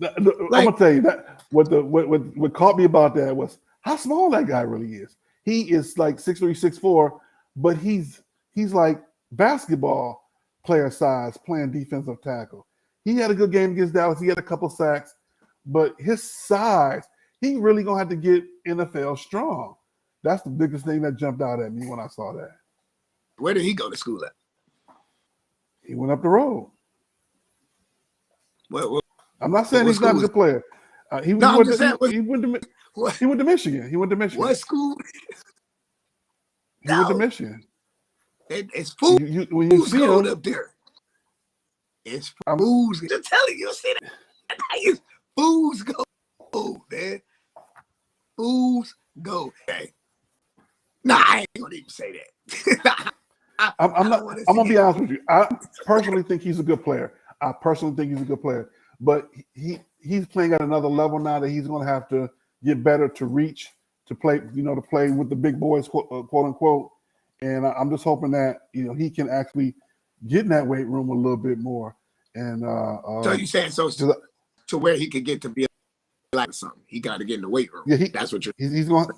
I'm gonna tell you that what caught me about that was how small that guy really is. He is like 6'3", 6'4", but he's like basketball player size playing defensive tackle. He had a good game against Dallas. He had a couple sacks, but his size, he really gonna have to get NFL strong. That's the biggest thing that jumped out at me when I saw that. Where did he go to school at? He went up the road. I'm not saying he's not a good player. He went to Michigan. He went to Michigan. What school? He went to Michigan. It's food. When you see him up there, it's fools. I'm just telling you, see that? It's fools go, man. Fools go. Hey. Nah, I ain't gonna even say that. I'm gonna be honest with you. I personally think he's a good player. But he's playing at another level now that he's going to have to get better to reach, to play with the big boys, quote unquote. And I'm just hoping that he can actually get in that weight room a little bit more. And so you saying to where he could get to be like something, he got to get in the weight room. Yeah, that's what he's going.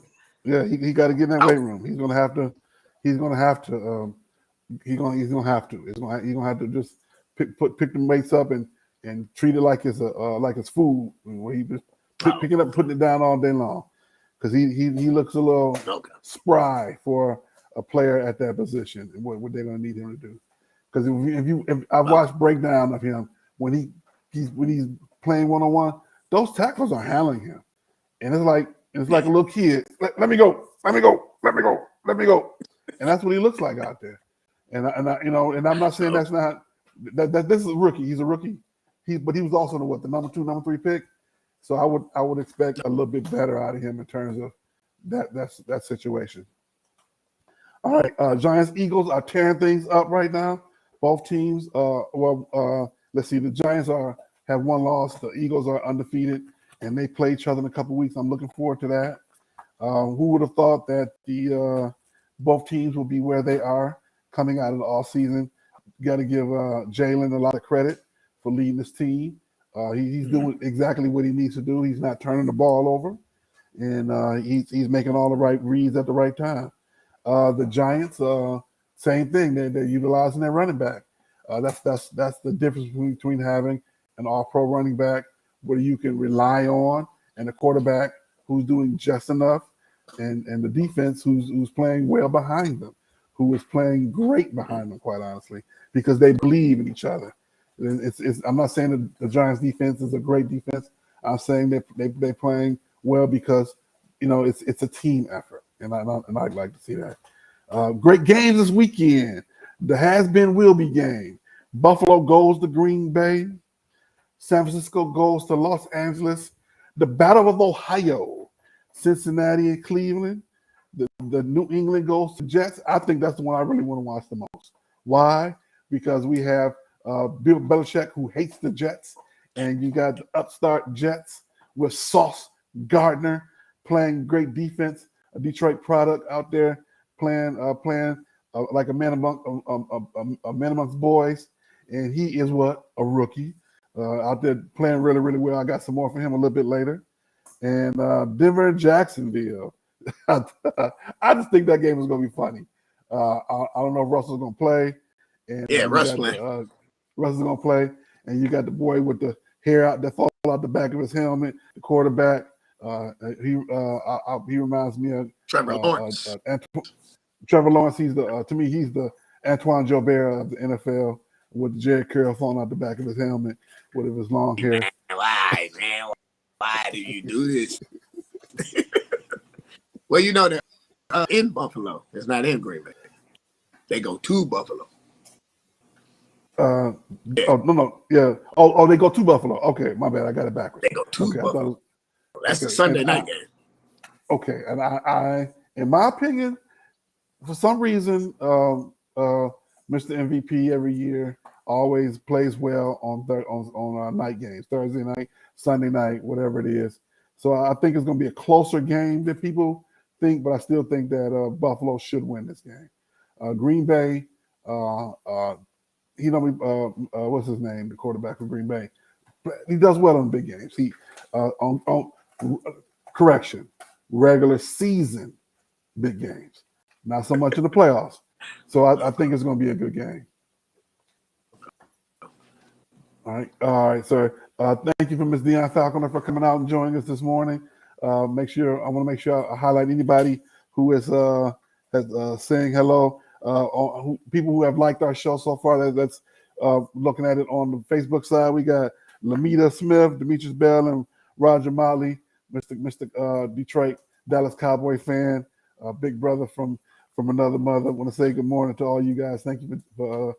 Yeah, he got to get in that weight room. He's going to have to. He's going to have to. He's going to have to. He's going to have to just pick the weights up and treat it like it's food, where he just picking up, putting it down all day long, because he looks a little spry for a player at that position. And what they're going to need him to do, because if I've watched breakdown of him when he's playing 1-on-1, those tackles are handling him, and it's like a little kid. Let me go, let me go, let me go, let me go, and that's what he looks like out there. And and I'm not saying that's not that this is a rookie. He's a rookie. But he was also the number 2, number 3 pick. So I would expect a little bit better out of him in terms of that situation. All right, Giants Eagles are tearing things up right now. Both teams. Let's see. The Giants have one loss. The Eagles are undefeated, and they play each other in a couple weeks. I'm looking forward to that. Who would have thought that the both teams will be where they are coming out of the off season? Got to give Jalen a lot of credit for leading this team. He's doing exactly what he needs to do. He's not turning the ball over, and he's making all the right reads at the right time. The Giants, same thing. They're utilizing their running back. That's the difference between having an all-pro running back where you can rely on, and a quarterback who's doing just enough, and the defense who's playing well behind them, who is playing great behind them, quite honestly, because they believe in each other. I'm not saying that the Giants defense is a great defense. I'm saying they're playing well because it's a team effort, and I'd like to see that. Great games this weekend. The has-been will be game. Buffalo goes to Green Bay. San Francisco goes to Los Angeles. The Battle of Ohio, Cincinnati and Cleveland. The New England goes to Jets. I think that's the one I really want to watch the most. Why? Because we have Bill Belichick, who hates the Jets, and you got the upstart Jets with Sauce Gardner playing great defense, a Detroit product out there playing like a man amongst boys, and he is a rookie out there playing really, really well. I got some more for him a little bit later. And Denver and Jacksonville. I just think that game is going to be funny. I don't know if Russell's going to play. And Russ playing. Russell's going to play, and you got the boy with the hair out that fall out the back of his helmet, the quarterback. He reminds me of Trevor Lawrence. Trevor Lawrence. He's to me he's the Antoine Jobert of the NFL with the Jerry curl falling out the back of his helmet with his long hair. Why, man? Why do you do this? Well, they're in Buffalo. It's not in Green Bay. They go to Buffalo. Oh, no. Yeah. Oh, they go to Buffalo. Okay, my bad. I got it backwards. They go to Buffalo. That's the Sunday night game. Okay, and I, in my opinion, for some reason, Mr. MVP every year always plays well on night games, Thursday night, Sunday night, whatever it is. So I think it's going to be a closer game than people think, but I still think that Buffalo should win this game. Green Bay, what's his name? The quarterback for Green Bay. He does well on big games. He regular season big games, not so much in the playoffs. So I think it's going to be a good game. All right, sir. Thank you for Ms. Deion Falconer for coming out and joining us this morning. I want to make sure I highlight anybody who is saying hello. People who have liked our show so far. That's looking at it on the Facebook side. We got Lamita Smith, Demetrius Bell, and Roger Motley, Mr. Detroit Dallas Cowboy fan, big brother from another mother. I want to say good morning to all you guys. Thank you for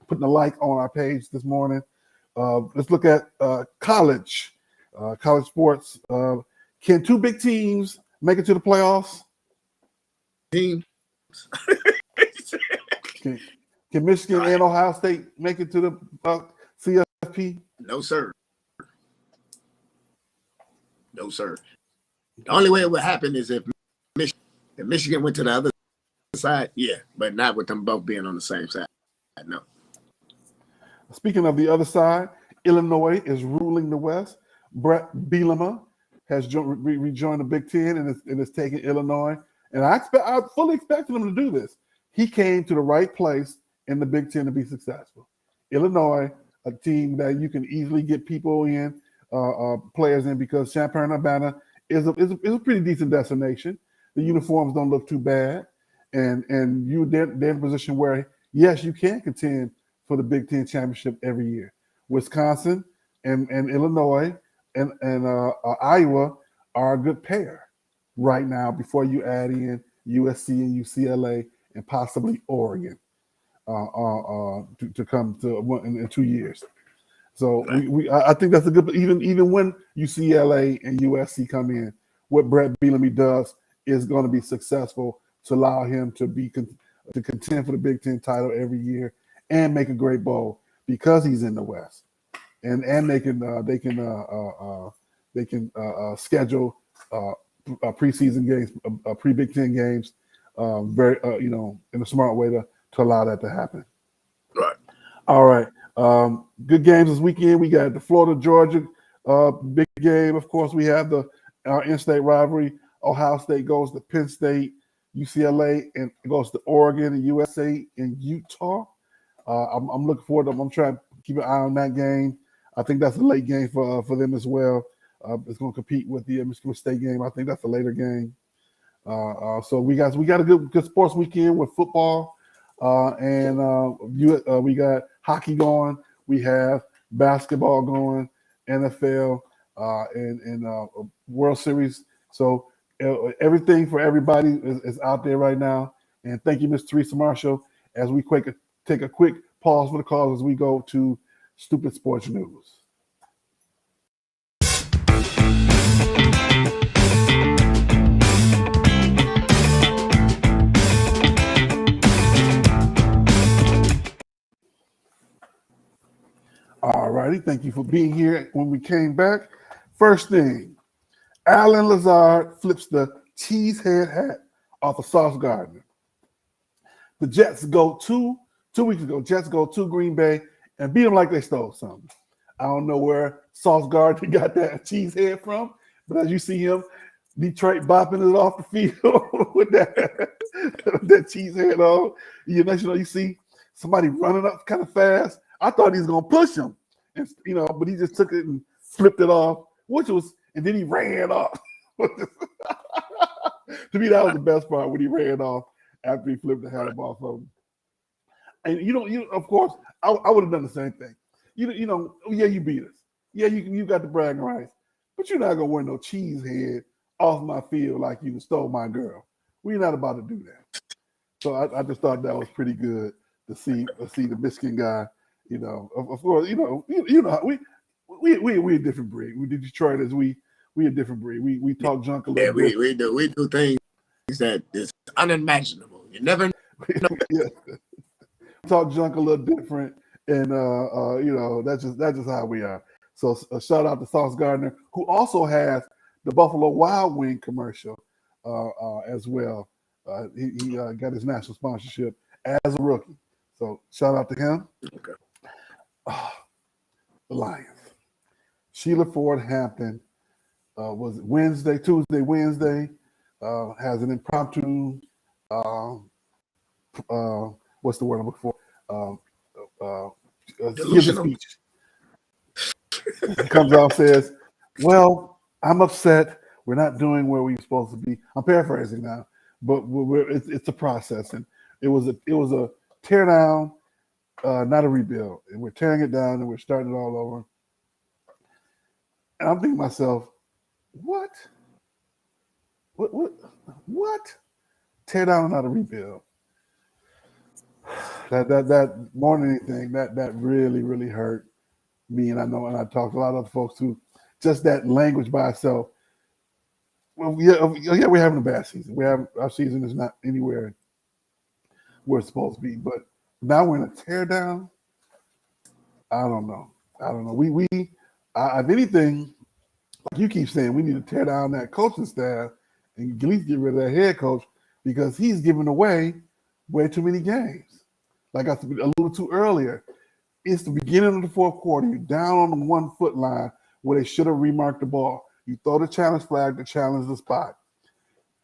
putting a like on our page this morning. Let's look at college sports. Can two big teams make it to the playoffs? Teams. Can Michigan and Ohio State make it to the CFP? No, sir. No, sir. The only way it would happen is if Michigan went to the other side, yeah, but not with them both being on the same side. No. Speaking of the other side, Illinois is ruling the West. Brett Bielema has rejoined the Big Ten and is taking Illinois. And I fully expected him to do this. He came to the right place in the Big Ten to be successful. Illinois, a team that you can easily get people in, players in, because Champaign-Urbana is a pretty decent destination. The uniforms don't look too bad, and they're in a position where yes, you can contend for the Big Ten championship every year. Wisconsin and Illinois and Iowa are a good pair right now before you add in USC and UCLA and possibly Oregon to come to in 2 years. So I think that's a good. Even when UCLA and USC come in, what Brett Bielema does is going to be successful to allow him to to contend for the Big Ten title every year and make a great bowl because he's in the West, and they can schedule preseason games, pre-Big Ten games, very in a smart way to allow that to happen. Right. All right. Good games this weekend. We got the Florida Georgia big game. Of course, we have the in-state rivalry. Ohio State goes to Penn State, UCLA, and goes to Oregon and USA and Utah. I'm looking forward to them. I'm trying to keep an eye on that game. I think that's a late game for them as well. It's going to compete with the Michigan State game. I think that's a later game. So we got a good sports weekend with football, and we got hockey going. We have basketball going, NFL, and World Series. So everything for everybody is out there right now. And thank you, Ms. Teresa Marshall. As we take a quick pause for the calls as we go to Stupid Sports News. All righty, thank you for being here. When we came back, first thing, Alan Lazard flips the cheesehead hat off of Sauce Gardner. The Jets go two weeks ago. Jets go to Green Bay and beat them like they stole something. I don't know where Sauce Gardner got that cheesehead from, but as you see him, Detroit bopping it off the field with that cheesehead on. You see somebody running up kind of fast. I thought he was gonna push him, and but he just took it and flipped it off, and then he ran off. To me, that was the best part when he ran off after he flipped the hat off of him. And of course, I would have done the same thing. Yeah, you beat us. Yeah, you got the bragging rights, but you're not gonna wear no cheesehead off my field like you stole my girl. We're not about to do that. So I just thought that was pretty good to see the Michigan guy. Of course, we a different breed. We Detroiters, we a different breed. We talk junk a little bit. Yeah, we do things that is unimaginable. You never know. Yeah. Talk junk a little different, and that's just how we are. So shout out to Sauce Gardner, who also has the Buffalo Wild Wing commercial as well. He got his national sponsorship as a rookie. So shout out to him. Okay. The Lions. Sheila Ford Hampton was Tuesday, Wednesday, has an impromptu, what's the word I'm looking for? Speech. Comes out, says, well, I'm upset. We're not doing where we're supposed to be. I'm paraphrasing now, but it's a process. And it was a tear down, not a rebuild. And we're tearing it down and we're starting it all over. And I'm thinking to myself, what? Tear down, not a rebuild. That more than anything, that really, really hurt me. And I know, and I talked to a lot of other folks too. Just that language by itself. Well, yeah, we're having a bad season. Our season is not anywhere where it's supposed to be. But now we're in a tear down. I don't know. If anything, like you keep saying, we need to tear down that coaching staff and at least get rid of that head coach because he's giving away way too many games. Like I alluded to earlier, it's the beginning of the fourth quarter. You're down on the 1 foot line where they should have remarked the ball. You throw the challenge flag to challenge the spot.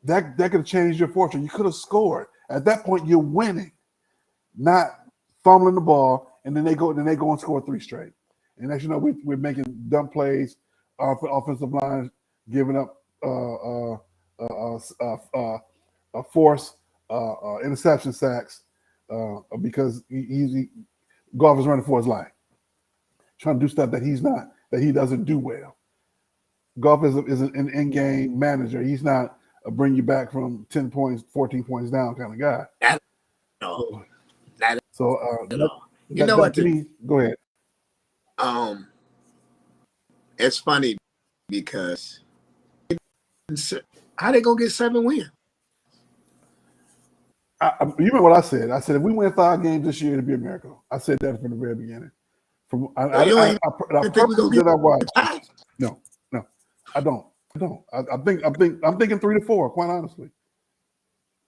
That could have changed your fortune. You could have scored. At that point, you're winning, not fumbling the ball, and then they go and score 3 straight. And as you know, we're making dumb plays. Our offensive line giving up force interception sacks because Goff is running for his life, trying to do stuff that he's not that he doesn't do well. Goff is an in-game manager. He's not a bring you back from 10 points, 14 points down kind of guy. No, So you know what? Go ahead. It's funny because how they gonna get 7 wins? You remember what I said? I said if we win 5 games this year, it'd be a miracle. I said that from the very beginning. I purposely did not watch. No, I don't. I'm thinking 3 to 4. Quite honestly,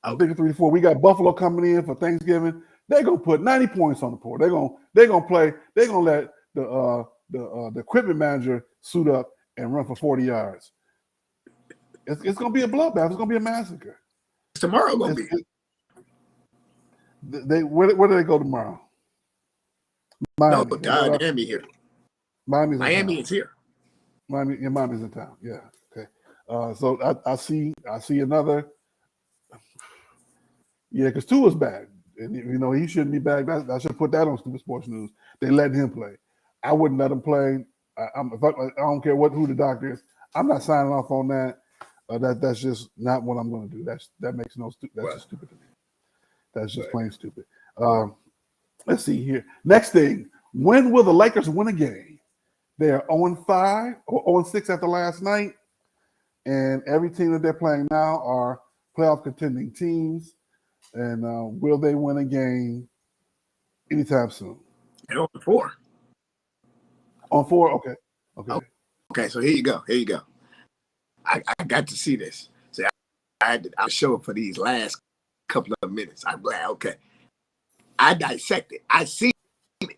I'm thinking 3 to 4. We got Buffalo coming in for Thanksgiving. They're gonna put 90 points on the board. They're gonna play. They're gonna let the equipment manager suit up and run for 40 yards. It's gonna be a bloodbath. It's gonna be a massacre. Tomorrow gonna be. Where do they go tomorrow? Miami. No, Miami here. Miami is here. Miami's in town. Yeah. Okay. So I see another. Yeah, because Tua's back, and he shouldn't be back. I should put that on Stupid Sports News. They letting him play. I wouldn't let him play. I don't care who the doctor is. I'm not signing off on that. That's just not what I'm going to do. That makes no. That's just stupid to me. That's just plain stupid. Let's see here. Next thing, when will the Lakers win a game? They are 0-5 or 0-6 after last night, and every team that they're playing now are playoff contending teams. And will they win a game anytime soon? And 0-4. On 4, okay. Okay. So here you go. I got to see this. See, I show up for these last couple of minutes. I'm glad. Okay. I dissected. I seen it.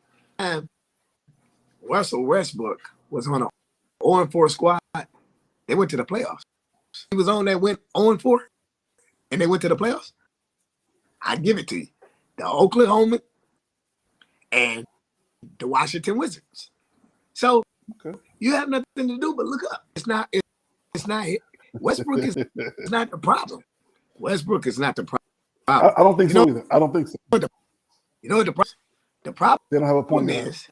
Russell Westbrook was on a 0-4 squad. They went to the playoffs. He was on that went 0-4, and they went to the playoffs. I give it to you. The Oklahoma and the Washington Wizards. So you have nothing to do but look up. It's not. Westbrook is not the problem. Westbrook is not the problem. I don't think so either. I don't think so. You know what the problem? They don't have a point is.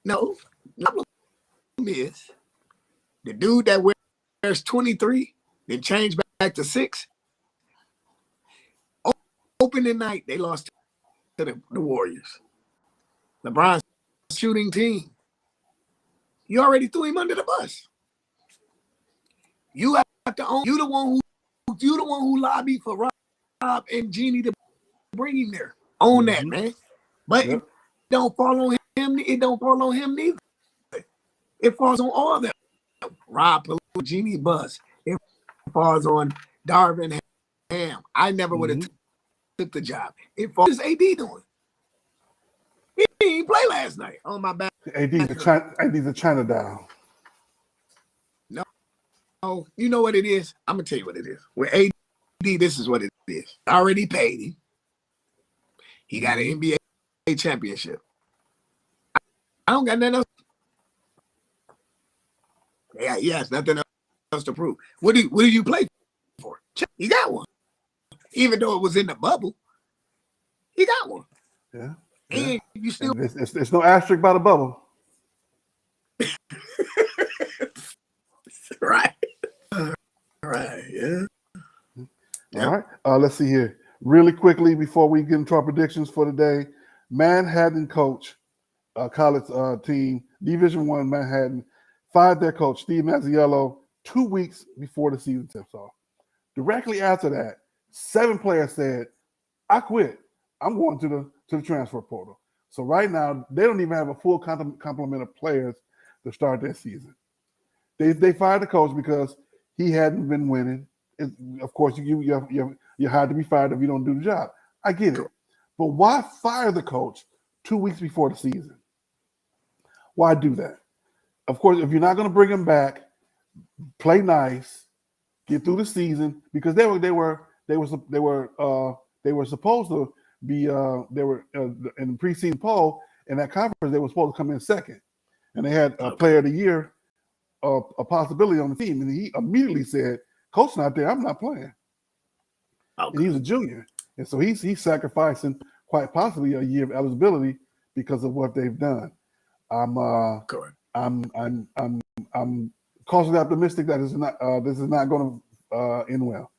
No, the problem is the dude that wears 23, then changed back to 6. Opening night, they lost to the Warriors. LeBron's shooting team. You already threw him under the bus. You have to own. You the one who lobbied for Rob and Jeannie to bring him there. Own that, man. But it don't fall on him. It don't fall on him neither. It falls on all of them. Rob, Jeannie, Buzz. It falls on Darvin Ham. I never would have took the job. It falls. What is AD doing? He didn't play last night on my back. AD's a China doll. No. Oh, you know what it is? I'm gonna tell you what it is. With AD, this is what it is. I already paid him. He got an NBA championship. I don't got nothing else. Yeah, he has nothing else to prove. What do you play for? He got one. Even though it was in the bubble, he got one. Yeah. And you still. It's no asterisk by the bubble. Right. Right. Yeah. All right. Let's see here. Really quickly before we get into our predictions for today, Manhattan coach, college team, Division I Manhattan, fired their coach, Steve Mazziello, 2 weeks before the season tips off. Directly after that, 7 players said, I quit. I'm going to the transfer portal. So right now, they don't even have a full complement of players to start their season. They fired the coach because he hadn't been winning. Of course, you're hired to be fired if you don't do the job. I get it. But why fire the coach 2 weeks before the season? Why do that? Of course, if you're not going to bring him back, play nice, get through the season, because they were supposed to be they were in the preseason poll in that conference. They were supposed to come in second, and they had a player of the year, a possibility on the team, and he immediately said, "Coach not there, I'm not playing." Okay. And he's a junior, and so he's sacrificing quite possibly a year of eligibility because of what they've done. I'm I'm cautiously optimistic that this is not going to end well.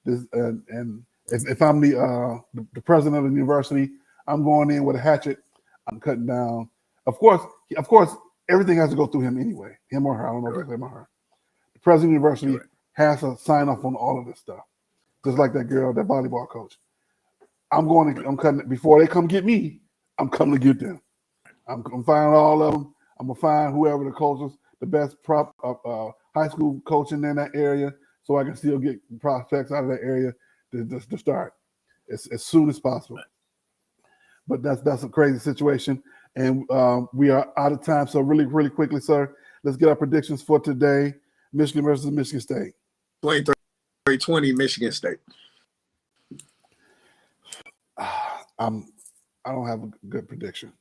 And if I'm the president of the university, I'm going in with a hatchet. I'm cutting down. Of course, everything has to go through him anyway. Him or her. I don't know if it's him or her. The president of the university has to sign off on all of this stuff. Just like that girl, that volleyball coach. I'm cutting it before they come get me. I'm coming to get them. I'm finding all of them. I'm gonna find whoever the coaches, the best high school coaching in that area, so I can still get prospects out of that area to start as soon as possible. But that's a crazy situation, and we are out of time. So really quickly, sir, let's get our predictions for today. Michigan versus Michigan State. 23-20 Michigan State. I don't have a good prediction.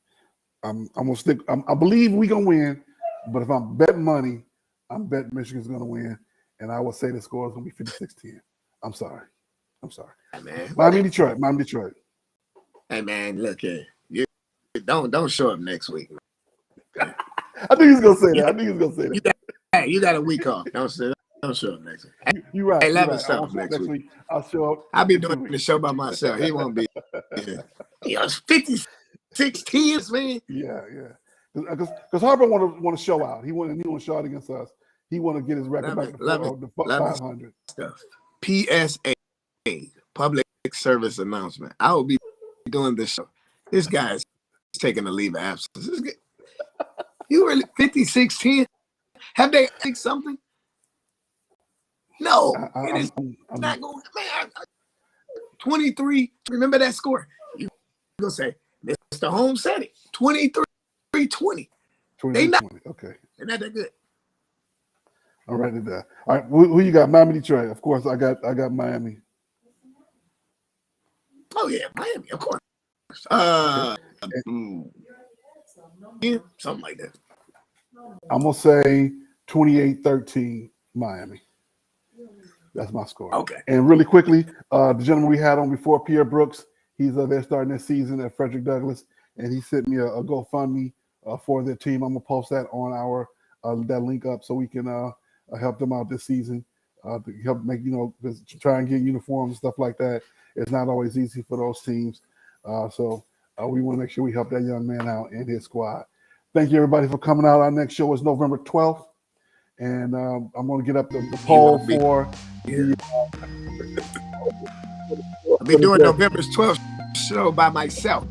I'm gonna stick. I believe we're gonna win, but if I'm betting money, I'm betting Michigan's gonna win, and I would say the score is gonna be 56-10. I'm sorry. Hey, man. Miami, Detroit. Hey man, look here. You don't show up next week. I knew he was gonna say that. You got a week off. Don't show up next week. You're right. Hey, Right. next week. I'll show up. I'll be doing the show by myself. He won't be. It's 56 teams, man. Yeah. Because Harper want to show out. He want to show out against us. He want to get his record back to 500. Stuff. PSA, public service announcement. I will be doing this show. This guy's taking a leave of absence. You really 56-10? Have they fixed something? No, it is not going. Man, 23. Remember that score? You're gonna say Mr. Holmes said it. 23-20. They not okay. They're not that good. I'll write it down. All right, who you got? Miami, Detroit. Of course, I got Miami. Oh yeah, Miami, of course. Yeah, something like that. I'm gonna say 28-13 Miami. That's my score. Okay. And really quickly, the gentleman we had on before, Pierre Brooks, he's they're starting this season at Frederick Douglass, and he sent me a GoFundMe for their team. I'm gonna post that on our that link up so we can help them out this season. To help make try and get uniforms and stuff like that. It's not always easy for those teams, so we want to make sure we help that young man out and his squad. Thank you everybody for coming out. Our next show is November 12th. And I'm going to get up the poll for I'll be doing November's 12th show by myself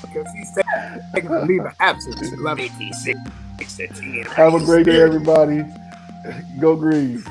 because he's taking a leave of absence. Love 86. Have a great day, everybody. Go Green.